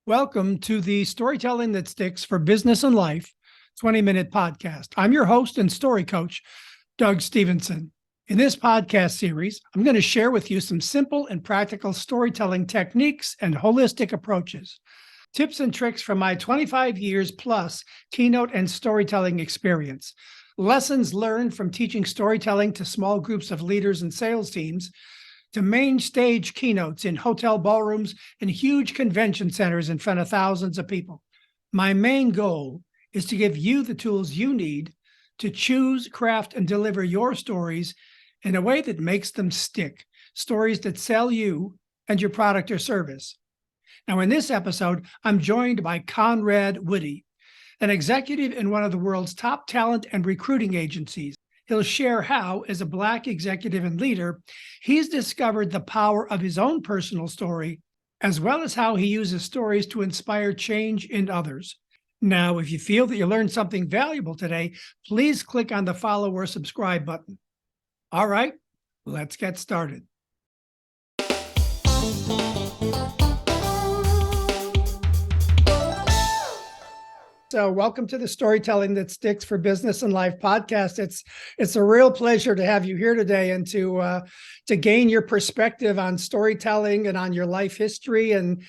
Welcome to the Storytelling That Sticks for Business and Life 20-minute podcast. I'm your host and story coach, Doug Stevenson. In this podcast series, I'm going to share with you some simple and practical storytelling techniques and holistic approaches, tips and tricks from my 25 years plus keynote and storytelling experience, lessons learned from teaching storytelling to small groups of leaders and sales teams, to main stage keynotes in hotel ballrooms and huge convention centers in front of thousands of people. My main goal is to give you the tools you need to choose, craft, and deliver your stories in a way that makes them stick, stories that sell you and your product or service. Now, in this episode, I'm joined by Conrad Woody, an executive in one of the world's top talent and recruiting agencies. He'll share how, as a Black executive and leader, he's discovered the power of his own personal story, as well as how he uses stories to inspire change in others. Now, if you feel that you learned something valuable today, please click on the follow or subscribe button. All right, let's get started. So welcome to the Storytelling That Sticks for Business and Life podcast. It's a real pleasure to have you here today and to gain your perspective on storytelling and on your life history and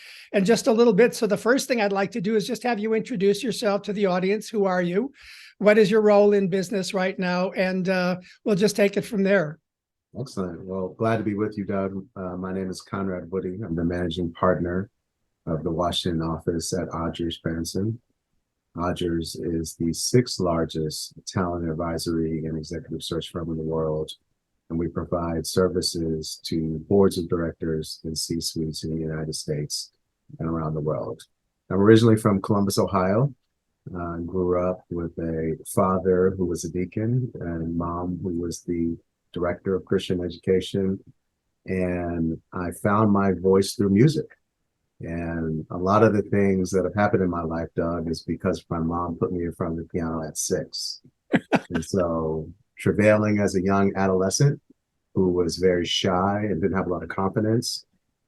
just a little bit. So the first thing I'd like to do is just have you introduce yourself to the audience. Who are you? What is your role in business right now? And we'll just take it from there. Excellent. Well, glad to be with you, Doug. My name is Conrad Woody. I'm the managing partner of the Washington office at Stevenson. Odgers is the sixth largest talent advisory and executive search firm in the world, and we provide services to boards of directors and C-suites in the United States and around the world. I'm originally from Columbus, Ohio. Grew up with a father who was a deacon and mom who was the director of Christian education, and I found my voice through music. And a lot of the things that have happened in my life, Doug, is because my mom put me in front of the piano at 6. And so travailing as a young adolescent who was very shy and didn't have a lot of confidence,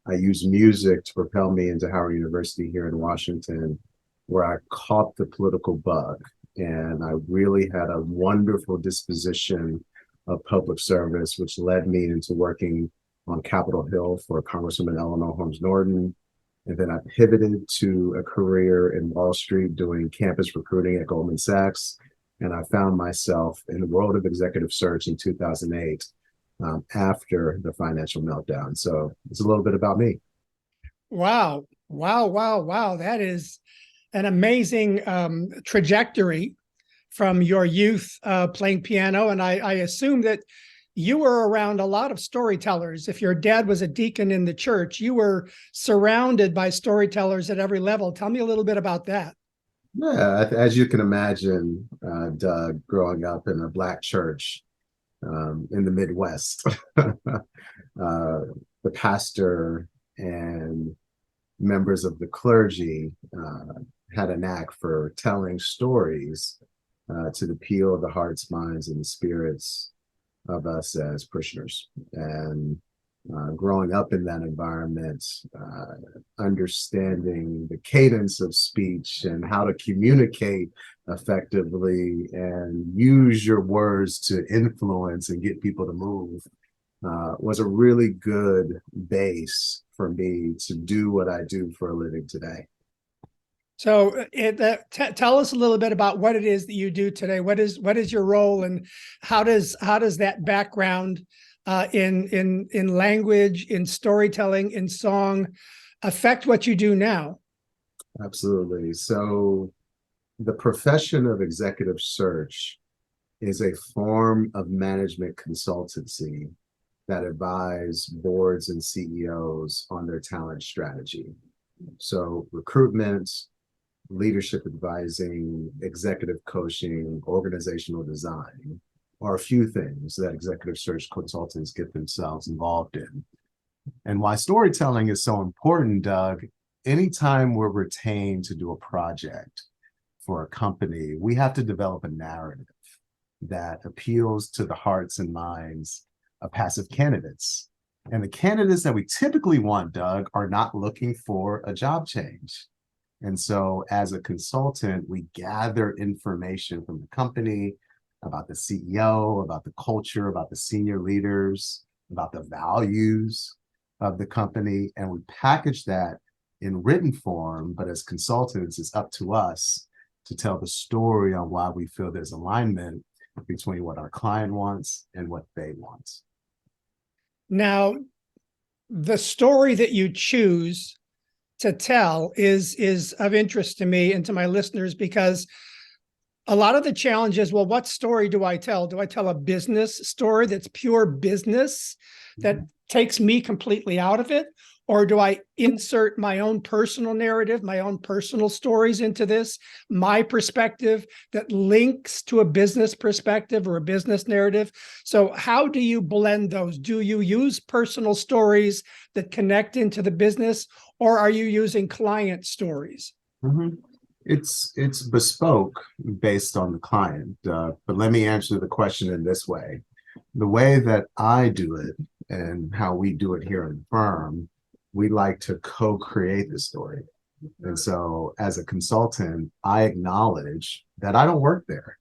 I used music to propel me into Howard University here in Washington, where I caught the political bug. And I really had a wonderful disposition of public service, which led me into working on Capitol Hill for Congresswoman Eleanor Holmes Norton. And then I pivoted to a career in Wall Street doing campus recruiting at Goldman Sachs. And I found myself in the world of executive search in 2008 after the financial meltdown. So it's a little bit about me. Wow. That is an amazing trajectory from your youth playing piano. And I assume that you were around a lot of storytellers. If your dad was a deacon in the church, you were surrounded by storytellers at every level. Tell me a little bit about that. Yeah, as you can imagine, Doug, growing up in a Black church in the Midwest, the pastor and members of the clergy had a knack for telling stories to appeal the hearts, minds, and the spirits of us as parishioners. And growing up in that environment, understanding the cadence of speech and how to communicate effectively and use your words to influence and get people to move was a really good base for me to do what I do for a living today. So tell us a little bit about what it is that you do today. What is your role, and how does that background in language, in storytelling, in song affect what you do now? Absolutely. So the profession of executive search is a form of management consultancy that advise boards and CEOs on their talent strategy. So recruitment, leadership advising, executive coaching, organizational design are a few things that executive search consultants get themselves involved in. And why storytelling is so important, Doug, anytime we're retained to do a project for a company, we have to develop a narrative that appeals to the hearts and minds of passive candidates. And the candidates that we typically want, Doug, are not looking for a job change. And so as a consultant, we gather information from the company about the CEO, about the culture, about the senior leaders, about the values of the company, and we package that in written form. But as consultants, it's up to us to tell the story on why we feel there's alignment between what our client wants and what they want. Now, the story that you choose to tell is of interest to me and to my listeners, because a lot of the challenge is, well, what story do I tell? Do I tell a business story that's pure business that takes me completely out of it? Or do I insert my own personal narrative, my own personal stories into this, my perspective that links to a business perspective or a business narrative? So how do you blend those? Do you use personal stories that connect into the business, or are you using client stories? Mm-hmm. It's bespoke based on the client, but let me answer the question in this way. The way that I do it and how we do it here in the firm, we like to co-create the story. And so as a consultant, I acknowledge that I don't work there.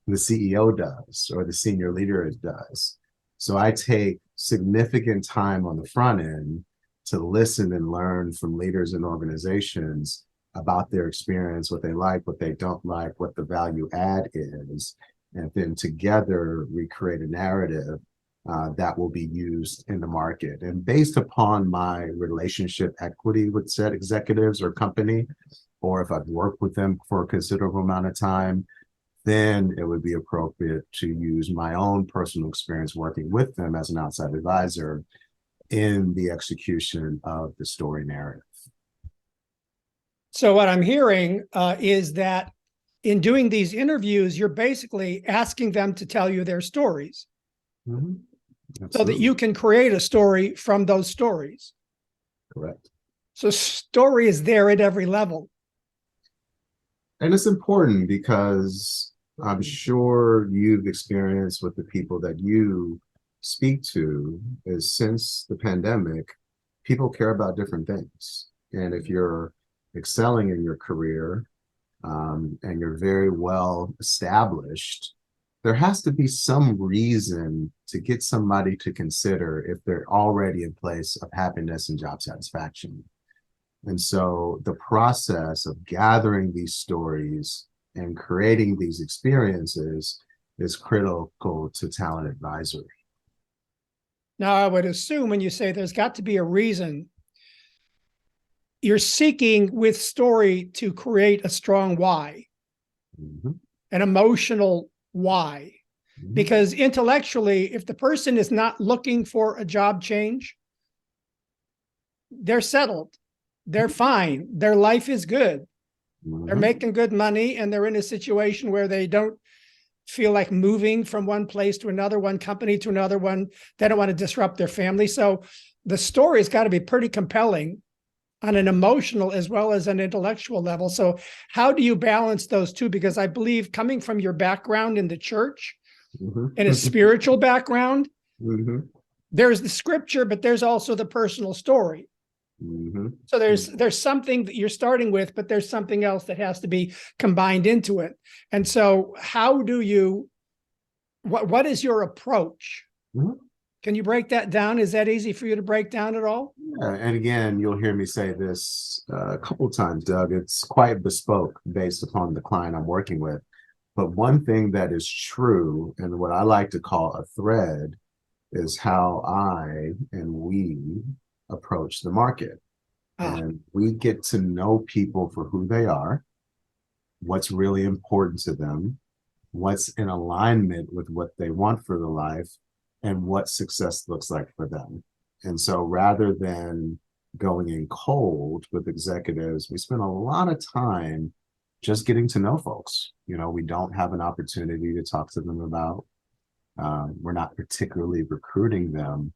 The CEO does, or the senior leader does. So I take significant time on the front end to listen and learn from leaders and organizations about their experience, what they like, what they don't like, what the value add is. And then together we create a narrative that will be used in the market. And based upon my relationship equity with said executives or company, or if I've worked with them for a considerable amount of time, then it would be appropriate to use my own personal experience working with them as an outside advisor in the execution of the story narrative. So what I'm hearing is that in doing these interviews, you're basically asking them to tell you their stories. Mm-hmm. So that you can create a story from those stories. Correct. So story is there at every level. And it's important because I'm sure you've experienced with the people that you speak to is since the pandemic, people care about different things. And if you're excelling in your career and you're very well established, there has to be some reason to get somebody to consider if they're already in place of happiness and job satisfaction. And so the process of gathering these stories and creating these experiences is critical to talent advisory. Now, I would assume when you say there's got to be a reason, you're seeking with story to create a strong why, an emotional why. Because intellectually, if the person is not looking for a job change, they're settled, they're fine, their life is good, they're making good money, and they're in a situation where they don't feel like moving from one place to another, one company to another one. They don't want to disrupt their family. So the story's got to be pretty compelling on an emotional as well as an intellectual level. So how do you balance those two? Because I believe, coming from your background in the church and a spiritual background, there's the scripture, but there's also the personal story. So there's something that you're starting with, but there's something else that has to be combined into it. And so how do you, what is your approach? Can you break that down? Is that easy for you to break down at all? Yeah, and again, you'll hear me say this a couple of times, Doug. It's quite bespoke based upon the client I'm working with. But one thing that is true, and what I like to call a thread, is how I and we approach the market. And we get to know people for who they are, what's really important to them, what's in alignment with what they want for their life, and what success looks like for them. And so rather than going in cold with executives, we spend a lot of time just getting to know folks. We don't have an opportunity to talk to them about, we're not particularly recruiting them,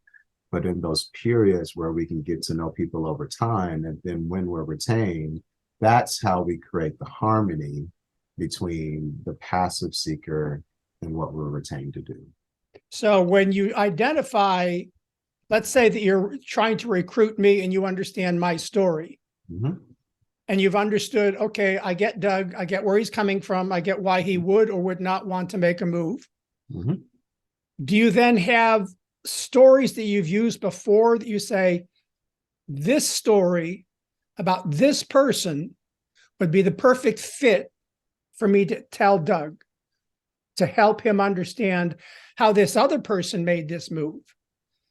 but in those periods where we can get to know people over time, and then when we're retained, that's how we create the harmony between the passive seeker and what we're retained to do. So when you identify, let's say that you're trying to recruit me and you understand my story. and you've understood, okay, I get Doug, I get where he's coming from, I get why he would or would not want to make a move. Mhm. Do you then have stories that you've used before that you say, this story about this person would be the perfect fit for me to tell Doug to help him understand how this other person made this move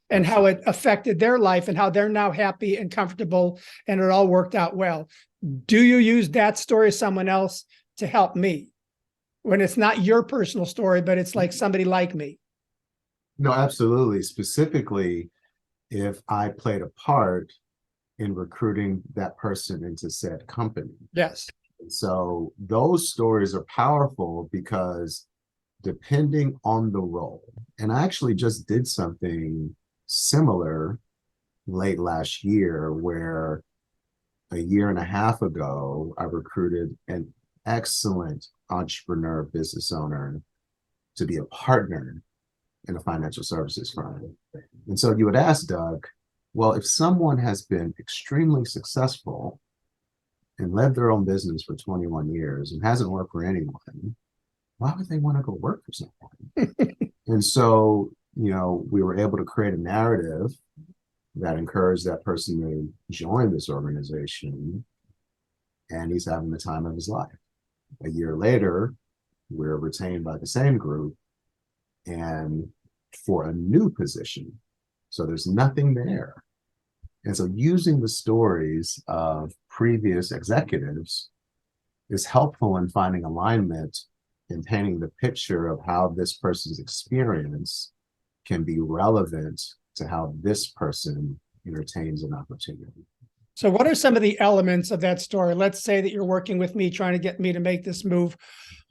and how it affected their life and how they're now happy and comfortable and it all worked out well? Do you use that story of someone else to help me when it's not your personal story, but it's like somebody like me? No, absolutely. Specifically, if I played a part in recruiting that person into said company. Yes. So those stories are powerful because depending on the role, and I actually just did something similar late last year where a year and a half ago, I recruited an excellent entrepreneur business owner to be a partner in a financial services firm. And so you would ask Doug, well, if someone has been extremely successful and led their own business for 21 years and hasn't worked for anyone, why would they want to go work for someone? And so, we were able to create a narrative that encouraged that person to join this organization, and he's having the time of his life. A year later, we're retained by the same group and for a new position. So there's nothing there. And so using the stories of previous executives is helpful in finding alignment and painting the picture of how this person's experience can be relevant to how this person entertains an opportunity. So what are some of the elements of that story? Let's say that you're working with me, trying to get me to make this move.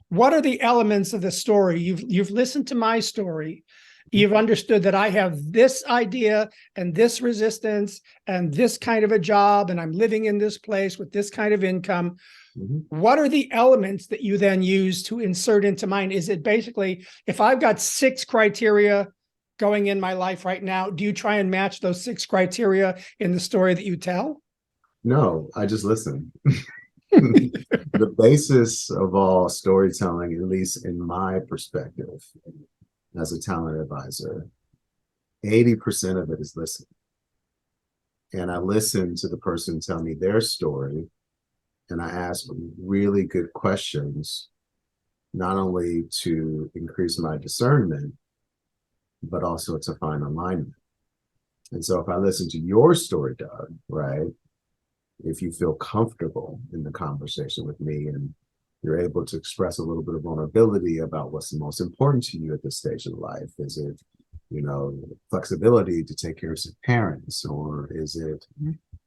What are the elements of the story? You've listened to my story. You've understood that I have this idea and this resistance and this kind of a job, and I'm living in this place with this kind of income. Mm-hmm. What are the elements that you then use to insert into mine? Is it basically, if I've got 6 criteria going in my life right now, do you try and match those 6 criteria in the story that you tell? No, I just listen. The basis of all storytelling, at least in my perspective as a talent advisor, 80% of it is listening. And I listen to the person tell me their story, and I ask really good questions, not only to increase my discernment, but also to find alignment. And so if I listen to your story, Doug, right, if you feel comfortable in the conversation with me and you're able to express a little bit of vulnerability about what's the most important to you at this stage of life, is it, flexibility to take care of some parents, or is it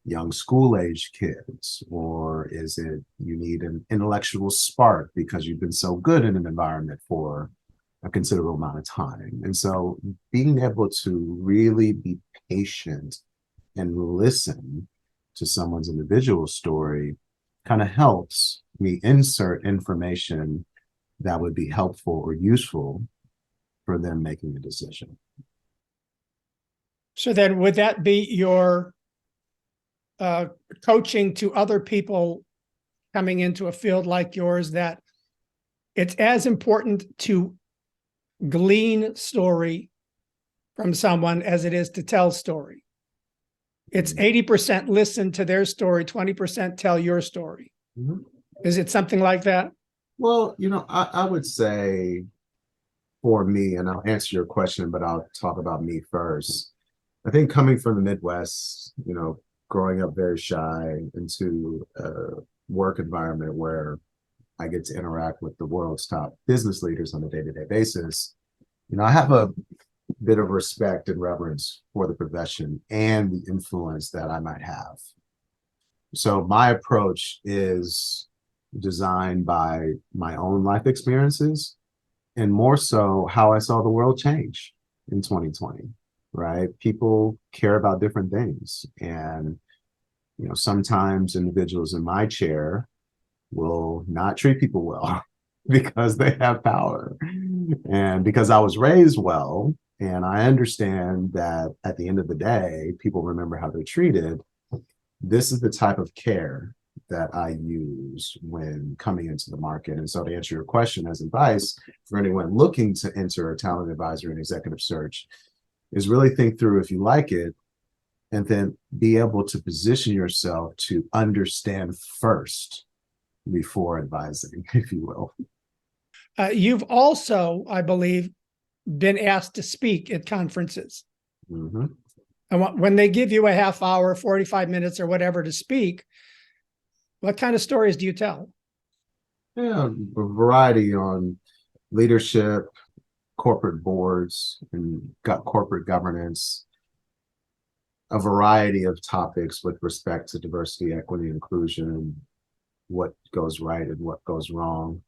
young school age kids, or is it you need an intellectual spark because you've been so good in an environment for a considerable amount of time? And so being able to really be patient and listen to someone's individual story kind of helps me insert information that would be helpful or useful for them making a decision. So then would that be your coaching to other people coming into a field like yours, that it's as important to glean story from someone as it is to tell story? It's 80% listen to their story, 20% tell your story. Mm-hmm. Is it something like that? Well, I would say for me, and I'll answer your question, but I'll talk about me first. I think coming from the Midwest, growing up very shy into a work environment where I get to interact with the world's top business leaders on a day-to-day basis, I have a bit of respect and reverence for the profession and the influence that I might have. So my approach is designed by my own life experiences, and more so how I saw the world change in 2020, right? People care about different things. And, sometimes individuals in my chair will not treat people well because they have power. And because I was raised well, and I understand that at the end of the day, people remember how they're treated, this is the type of care that I use when coming into the market. And so to answer your question as advice for anyone looking to enter a talent advisory and executive search is really think through if you like it, and then be able to position yourself to understand first before advising, if you will. You've also, I believe, been asked to speak at conferences. Mm-hmm. And when they give you a half hour, 45 minutes or whatever to speak, what kind of stories do you tell? Yeah, a variety on leadership, corporate boards, and got corporate governance, a variety of topics with respect to diversity, equity, inclusion, what goes right and what goes wrong,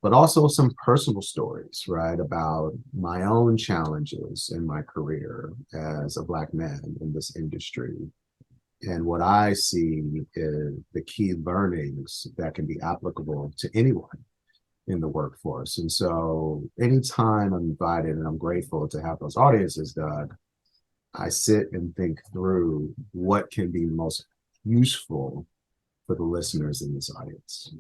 but also some personal stories, right, about my own challenges in my career as a Black man in this industry. And what I see is the key learnings that can be applicable to anyone in the workforce. And so anytime I'm invited, and I'm grateful to have those audiences, Doug, I sit and think through what can be most useful for the listeners in this audience.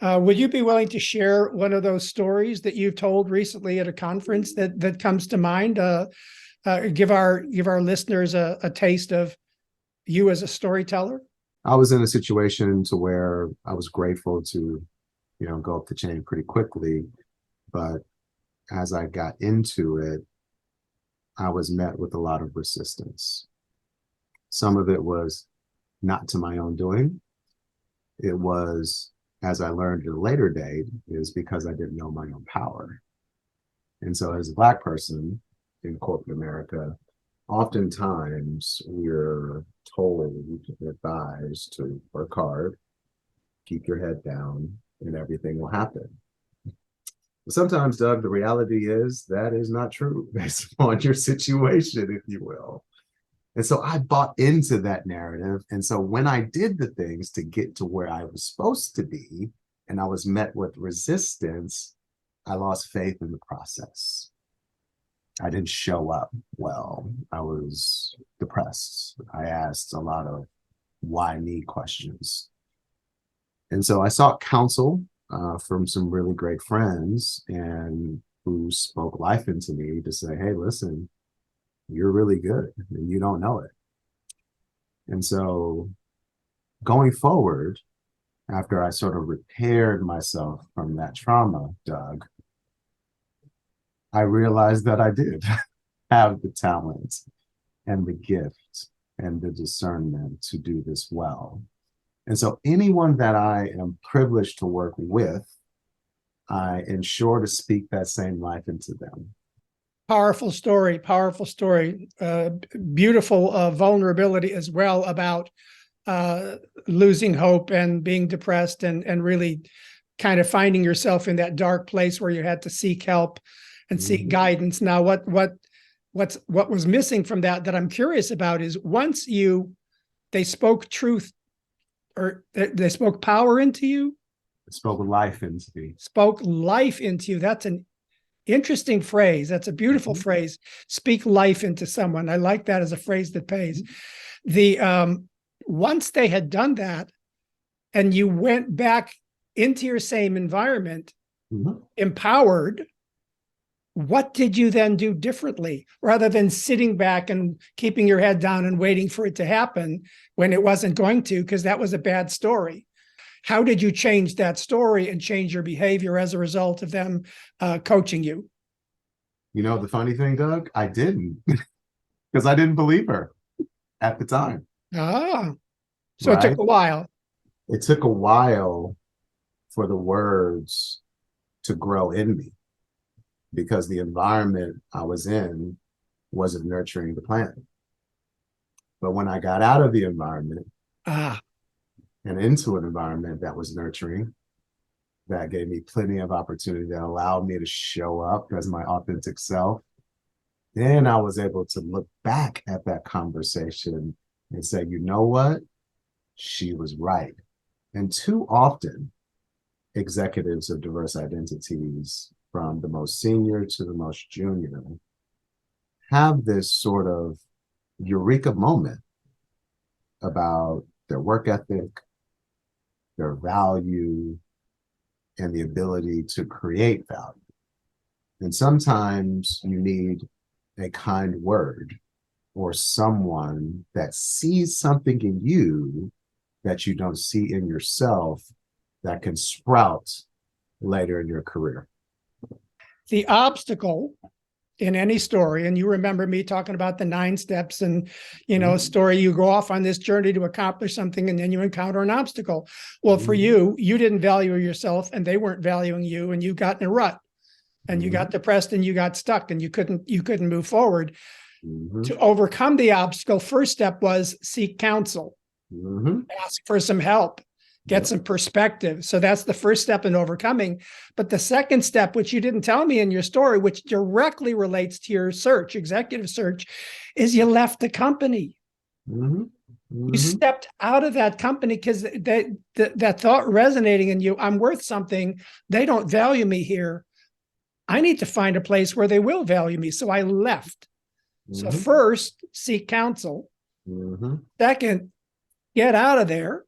Would you be willing to share one of those stories that you've told recently at a conference that comes to mind? Give our listeners a taste of you as a storyteller. I was in a situation to where I was grateful to, go up the chain pretty quickly, but as I got into it, I was met with a lot of resistance. Some of it was not to my own doing. It was, as I learned at a later date, is because I didn't know my own power. And so as a Black person in corporate America, oftentimes we're told, advised to work hard, keep your head down, and everything will happen. But sometimes, Doug, the reality is that is not true based upon your situation, if you will. And so I bought into that narrative. And so when I did the things to get to where I was supposed to be, and I was met with resistance, I lost faith in the process. I didn't show up well. I was depressed. I asked a lot of why me questions. And so I sought counsel from some really great friends and who spoke life into me to say, hey, listen, you're really good and you don't know it. And so going forward, after I sort of repaired myself from that trauma, Doug, I realized that I did have the talent and the gift and the discernment to do this well. And so anyone that I am privileged to work with, I ensure to speak that same life into them. Powerful story, powerful story. Beautiful vulnerability as well about losing hope and being depressed and really kind of finding yourself in that dark place where you had to seek help and seek guidance. Now, what was missing from that I'm curious about is once they spoke truth or they spoke power into you. It spoke life into me. Spoke life into you. That's an interesting phrase. That's a beautiful phrase. Speak life into someone. I like that as a phrase that pays. Once they had done that and you went back into your same environment, empowered, what did you then do differently rather than sitting back and keeping your head down and waiting for it to happen when it wasn't going to, because that was a bad story? How did you change that story and change your behavior as a result of them coaching you? The funny thing, Doug, I didn't, because I didn't believe her at the time. So right? It took a while. It took a while for the words to grow in me, because the environment I was in wasn't nurturing the plan. But when I got out of the environment and into an environment that was nurturing, that gave me plenty of opportunity, that allowed me to show up as my authentic self, then I was able to look back at that conversation and say, you know what? She was right. And too often, executives of diverse identities, from the most senior to the most junior, have this sort of eureka moment about their work ethic, their value, and the ability to create value. And sometimes you need a kind word or someone that sees something in you that you don't see in yourself that can sprout later in your career. The obstacle in any story, and you remember me talking about the 9 steps and, story, you go off on this journey to accomplish something and then you encounter an obstacle. Well, for you didn't value yourself and they weren't valuing you, and you got in a rut and you got depressed and you got stuck and you couldn't move forward. To overcome the obstacle, first step was seek counsel, ask for some help, get some perspective. So that's the first step in overcoming. But the second step, which you didn't tell me in your story, which directly relates to your search, executive search, is you left the company. You stepped out of that company because that thought resonating in you, I'm worth something. They don't value me here. I need to find a place where they will value me. So I left. So first, seek counsel. Second, get out of there.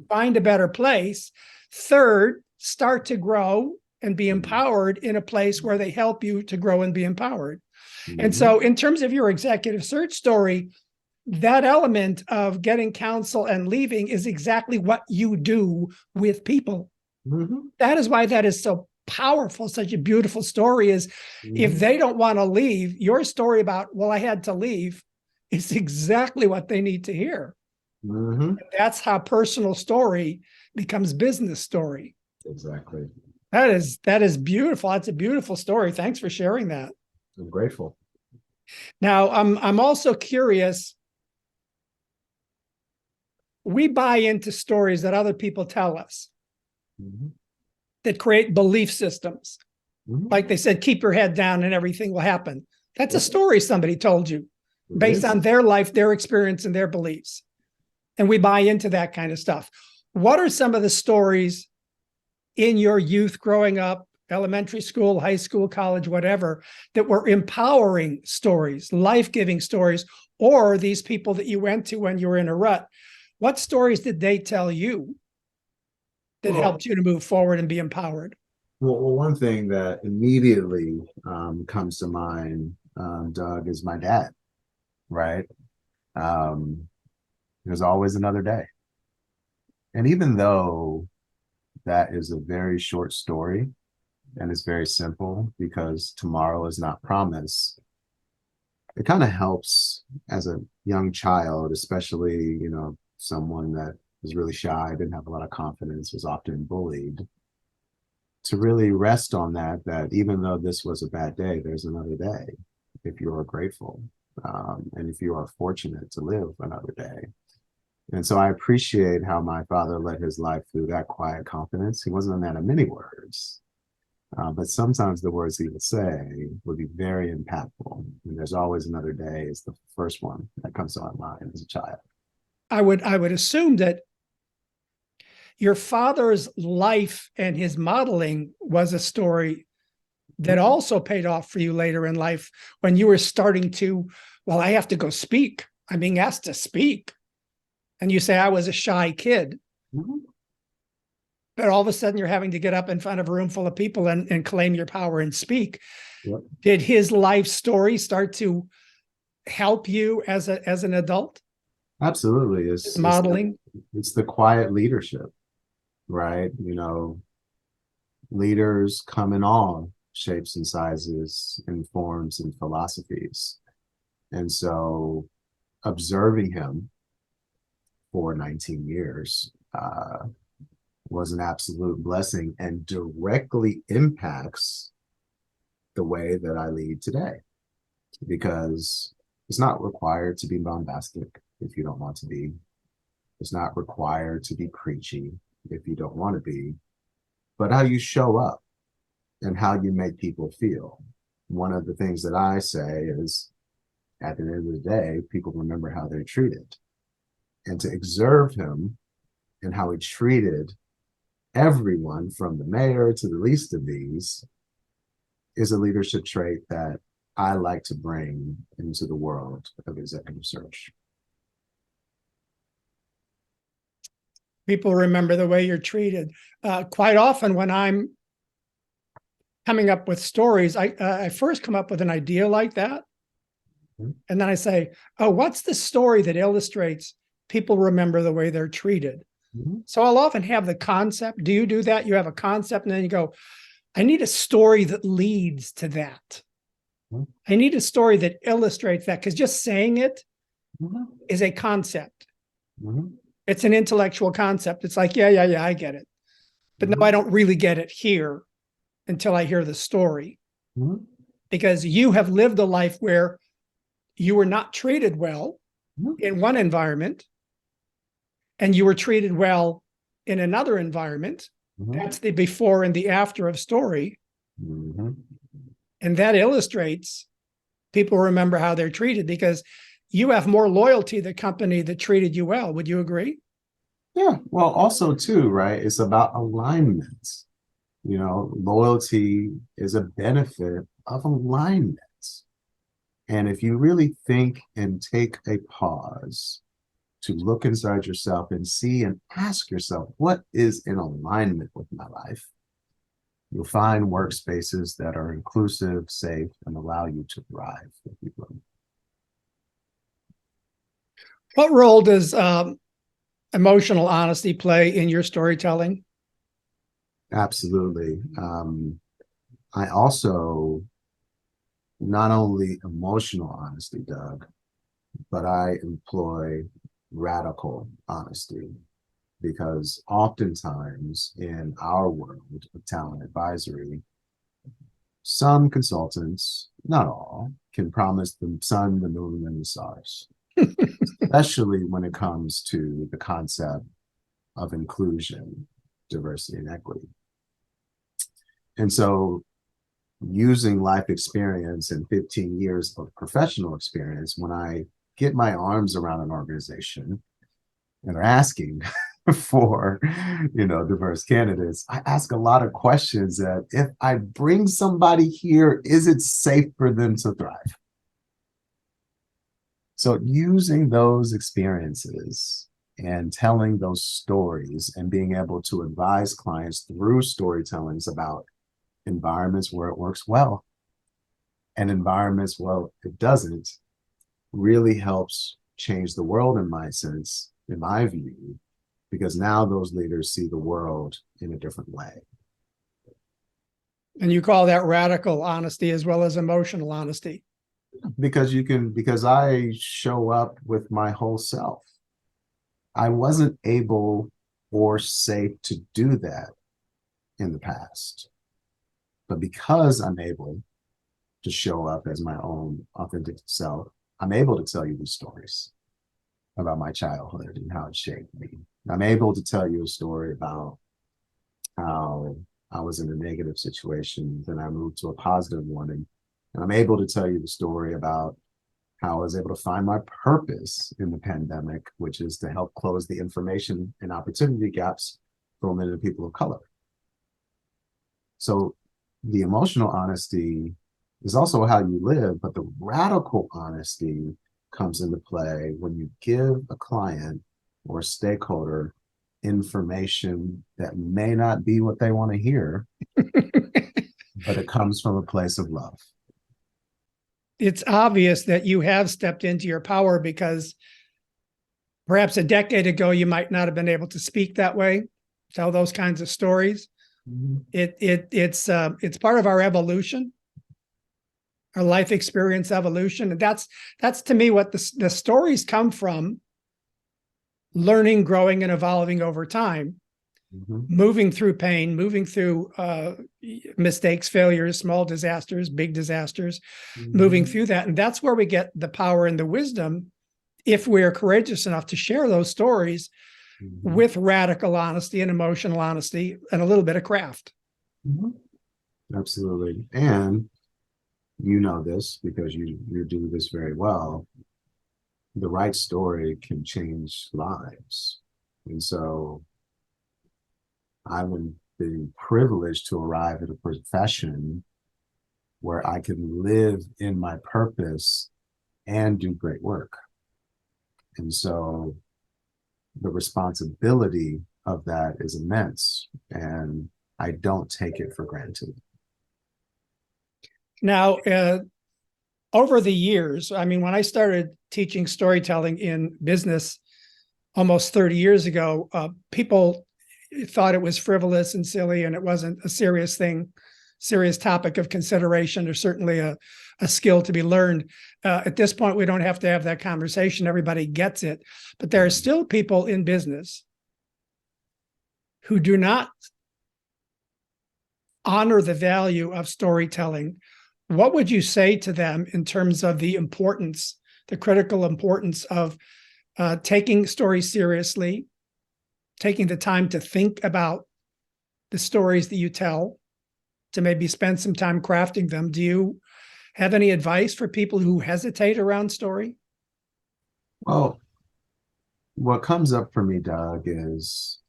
Find a better place. Third, start to grow and be empowered in a place where they help you to grow and be empowered. And so in terms of your executive search story, that element of getting counsel and leaving is exactly what you do with people. That is why that is so powerful, such a beautiful story is if they don't want to leave, your story about, well, I had to leave is exactly what they need to hear. And that's how personal story becomes business story. Exactly. That is beautiful. That's a beautiful story. Thanks for sharing that. I'm grateful. Now, I'm also curious. We buy into stories that other people tell us that create belief systems. Like they said, keep your head down and everything will happen. That's a story somebody told you based on their life, their experience, and their beliefs. And we buy into that kind of stuff. What are some of the stories in your youth growing up, elementary school, high school, college, whatever, that were empowering stories, life-giving stories, or these people that you went to when you were in a rut? What stories did they tell you that helped you to move forward and be empowered? Well, one thing that immediately comes to mind, Doug, is my dad, right? There's always another day. And even though that is a very short story and it's very simple because tomorrow is not promised, it kind of helps as a young child, especially, someone that was really shy, didn't have a lot of confidence, was often bullied, to really rest on that even though this was a bad day, there's another day if you are grateful and if you are fortunate to live another day. And so I appreciate how my father led his life through that quiet confidence. He wasn't a man of many words, but sometimes the words he would say would be very impactful. And there's always another day is the first one that comes to my mind as a child. I would assume that your father's life and his modeling was a story that also paid off for you later in life when you were starting to, well, I have to go speak. I'm being asked to speak. And you say, I was a shy kid. But all of a sudden you're having to get up in front of a room full of people and claim your power and speak. Did his life story start to help you as an adult? Absolutely. His modeling? It's the quiet leadership, right? Leaders come in all shapes and sizes and forms and philosophies. And so observing him for 19 years was an absolute blessing and directly impacts the way that I lead today, because it's not required to be bombastic if you don't want to be. It's not required to be preachy if you don't want to be, but how you show up and how you make people feel. One of the things that I say is, at the end of the day, people remember how they're treated. And to observe him and how he treated everyone from the mayor to the least of these is a leadership trait that I like to bring into the world of executive search. People remember the way you're treated. Quite often when I'm coming up with stories, I first come up with an idea like that. And then I say, oh, what's the story that illustrates people remember the way they're treated? Mhm. So I'll often have the concept. Do you do that? You have a concept and then you go, I need a story that leads to that. Mhm. I need a story that illustrates that, because just saying it Mhm. is a concept. Mhm. It's an intellectual concept. It's like, yeah, I get it. But no, I don't really get it here until I hear the story, Mhm. because you have lived a life where you were not treated well Mhm. in one environment and you were treated well in another environment. Mhm. That's the before and the after of story. Mhm. And that illustrates people remember how they're treated, because you have more loyalty to the company that treated you well. Would you agree? Yeah. Well, also too, right? It's about alignment. Loyalty is a benefit of alignment. And if you really think and take a pause to look inside yourself and see and ask yourself, what is in alignment with my life? You'll find workspaces that are inclusive, safe, and allow you to thrive. What role does emotional honesty play in your storytelling? Absolutely. I also, not only emotional honesty, Doug, but I employ radical honesty, because oftentimes in our world of talent advisory, some consultants, not all, can promise the sun, the moon, and the stars, especially when it comes to the concept of inclusion, diversity, and equity. And so, using life experience and 15 years of professional experience, when I get my arms around an organization and are asking for diverse candidates, I ask a lot of questions that, if I bring somebody here, is it safe for them to thrive? So using those experiences and telling those stories and being able to advise clients through storytellings about environments where it works well and environments where it doesn't, really helps change the world, in my sense, in my view, because now those leaders see the world in a different way. And you call that radical honesty as well as emotional honesty. Because I show up with my whole self. I wasn't able or safe to do that in the past. But because I'm able to show up as my own authentic self, I'm able to tell you these stories about my childhood and how it shaped me. I'm able to tell you a story about how I was in a negative situation, then I moved to a positive one. And I'm able to tell you the story about how I was able to find my purpose in the pandemic, which is to help close the information and opportunity gaps for women and people of color. So the emotional honesty is also how you live, but the radical honesty comes into play when you give a client or a stakeholder information that may not be what they want to hear, but it comes from a place of love. It's obvious that you have stepped into your power, because perhaps a decade ago, you might not have been able to speak that way, tell those kinds of stories. Mm-hmm. It's part of our evolution, our life experience evolution. And that's to me what the stories come from: learning, growing, and evolving over time, Mm-hmm. moving through pain, moving through mistakes, failures, small disasters, big disasters, moving Mm-hmm. through that. And that's where we get the power and the wisdom, if we're courageous enough to share those stories Mm-hmm. with radical honesty and emotional honesty and a little bit of craft. Mm-hmm. Absolutely. And you know this because you do this very well. The right story can change lives. And so I've been privileged to arrive at a profession where I can live in my purpose and do great work. And so the responsibility of that is immense, and I don't take it for granted. Now, over the years, I mean, when I started teaching storytelling in business almost 30 years ago, people thought it was frivolous and silly, and it wasn't a serious thing, serious topic of consideration, or certainly a skill to be learned. At this point, we don't have to have that conversation. Everybody gets it. But there are still people in business who do not honor the value of storytelling. What would you say to them in terms of the importance, the critical importance of taking stories seriously, taking the time to think about the stories that you tell, to maybe spend some time crafting them? Do you have any advice for people who hesitate around story? Well, what comes up for me, Doug, is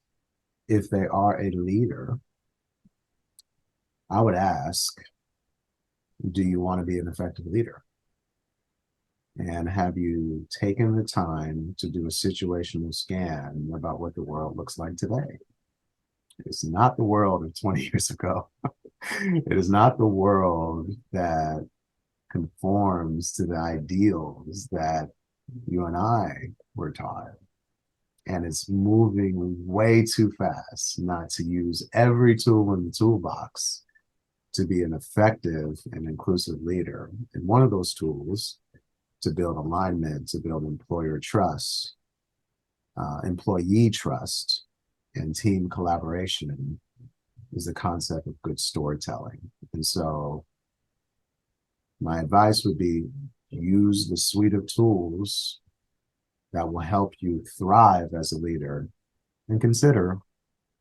if they are a leader, I would ask, do you want to be an effective leader? And have you taken the time to do a situational scan about what the world looks like today? It's not the world of 20 years ago. It is not the world that conforms to the ideals that you and I were taught. And it's moving way too fast not to use every tool in the toolbox to be an effective and inclusive leader. And one of those tools to build alignment, to build employer trust, employee trust, and team collaboration is the concept of good storytelling. And so my advice would be use the suite of tools that will help you thrive as a leader, and consider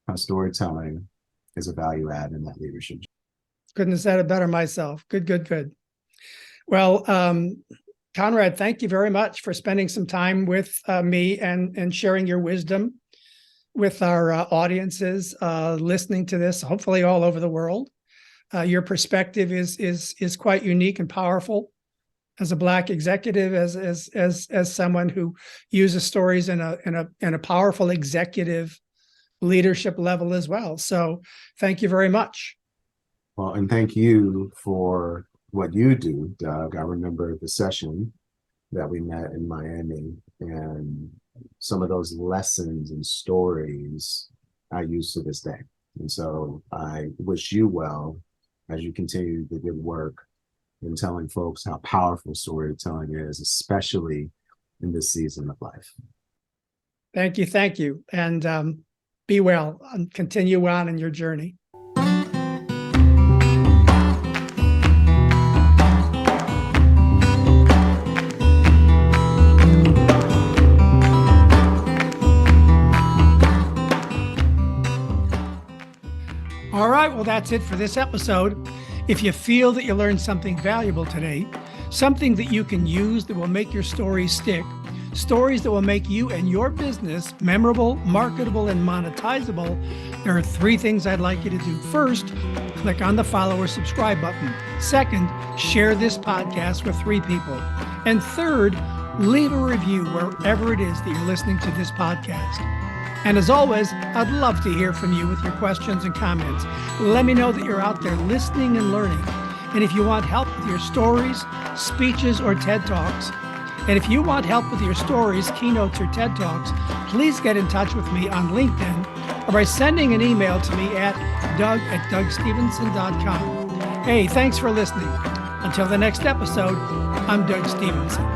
how storytelling is a value add in that leadership. Couldn't have said it better myself. Good. Well, Conrad, thank you very much for spending some time with me and sharing your wisdom with our audiences listening to this, hopefully all over the world. Your perspective is quite unique and powerful as a Black executive, as someone who uses stories in a powerful executive leadership level as well. So thank you very much. Well, and thank you for what you do, Doug. I remember the session that we met in Miami, and some of those lessons and stories I use to this day. And so I wish you well as you continue the good work in telling folks how powerful storytelling is, especially in this season of life. Thank you. And be well and continue on in your journey. All right, well, that's it for this episode. If you feel that you learned something valuable today, something that you can use that will make your stories stick, stories that will make you and your business memorable, marketable, and monetizable, there are 3 things I'd like you to do. First, click on the follow or subscribe button. Second, share this podcast with 3 people. And third, leave a review wherever it is that you're listening to this podcast. And as always, I'd love to hear from you with your questions and comments. Let me know that you're out there listening and learning. And if you want help with your stories, speeches, or TED Talks, and if you want help with your stories, keynotes, or TED Talks, please get in touch with me on LinkedIn or by sending an email to me at doug@dougstevenson.com. Hey, thanks for listening. Until the next episode, I'm Doug Stevenson.